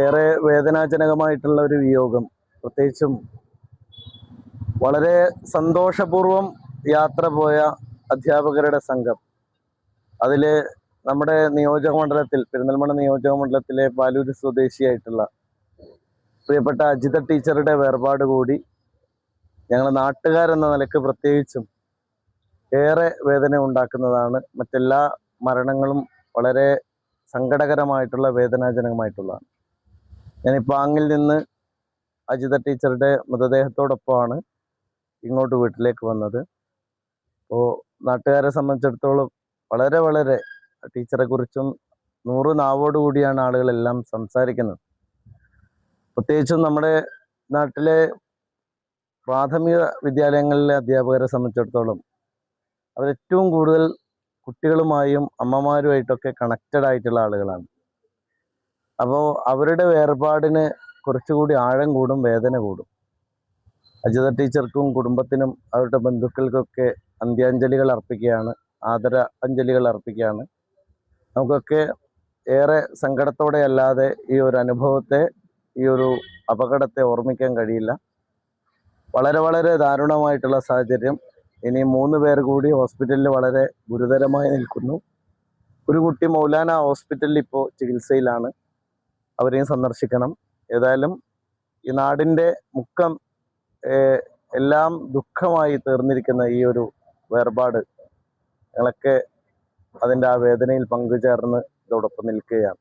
ഏറെ വേദനാജനകമായിട്ടുള്ള ഒരു വിയോഗം. പ്രത്യേകിച്ചും വളരെ സന്തോഷപൂർവം യാത്ര പോയ അധ്യാപകരുടെ സംഘം. അതിൽ നമ്മുടെ നിയോജകമണ്ഡലത്തിൽ, പെരിന്തൽമണ്ണ നിയോജകമണ്ഡലത്തിലെ പാലൂര് സ്വദേശിയായിട്ടുള്ള പ്രിയപ്പെട്ട അജിത ടീച്ചറുടെ വേർപാട് കൂടി ഞങ്ങൾ നാട്ടുകാരെന്ന നിലക്ക് പ്രത്യേകിച്ചും ഏറെ വേദന ഉണ്ടാക്കുന്നതാണ്. മറ്റെല്ലാ മരണങ്ങളും വളരെ സങ്കടകരമായിട്ടുള്ള വേദനാജനകമായിട്ടുള്ളതാണ്. ഞാൻ പാങ്ങിൽ നിന്ന് അജിത ടീച്ചറുടെ മൃതദേഹത്തോടൊപ്പമാണ് ഇങ്ങോട്ട് വീട്ടിലേക്ക് വന്നത്. അപ്പോൾ നാട്ടുകാരെ സംബന്ധിച്ചിടത്തോളം വളരെ വളരെ ടീച്ചറെ കുറിച്ചും 100 നാവോട് കൂടിയാണ് ആളുകളെല്ലാം സംസാരിക്കുന്നത്. പ്രത്യേകിച്ചും നമ്മുടെ നാട്ടിലെ പ്രാഥമിക വിദ്യാലയങ്ങളിലെ അധ്യാപകരെ സംബന്ധിച്ചിടത്തോളം അവരേറ്റവും കൂടുതൽ കുട്ടികളുമായും അമ്മമാരുമായിട്ടൊക്കെ കണക്റ്റഡ് ആയിട്ടുള്ള ആളുകളാണ്. അപ്പോൾ അവരുടെ വേർപാടിന് കുറച്ചുകൂടി ആഴം കൂടും, വേദന കൂടും. അജിത ടീച്ചർക്കും കുടുംബത്തിനും അവരുടെ ബന്ധുക്കൾക്കൊക്കെ അന്ത്യാഞ്ജലികൾ അർപ്പിക്കുകയാണ്, ആദര അഞ്ജലികൾ അർപ്പിക്കുകയാണ്. നമുക്കൊക്കെ ഏറെ സങ്കടത്തോടെ അല്ലാതെ ഈ ഒരു അനുഭവത്തെ, ഈ ഒരു അപകടത്തെ ഓർമ്മിക്കാൻ കഴിയില്ല. വളരെ വളരെ ദാരുണമായിട്ടുള്ള സാഹചര്യം. ഇനി 3 പേർ കൂടി ഹോസ്പിറ്റലിൽ വളരെ ഗുരുതരമായി നിൽക്കുന്നു. ഒരു കുട്ടി മൗലാന ഹോസ്പിറ്റലിൽ ഇപ്പോൾ ചികിത്സയിലാണ്. അവരെയും സന്ദർശിക്കണം. ഏതായാലും ഈ നാടിൻ്റെ മുക്കം എല്ലാം ദുഃഖമായി തീർന്നിരിക്കുന്ന ഈ ഒരു വേർപാട്, ഞങ്ങളൊക്കെ അതിൻ്റെ ആ വേദനയിൽ പങ്കുചേർന്ന് ഇതോടൊപ്പം നിൽക്കുകയാണ്.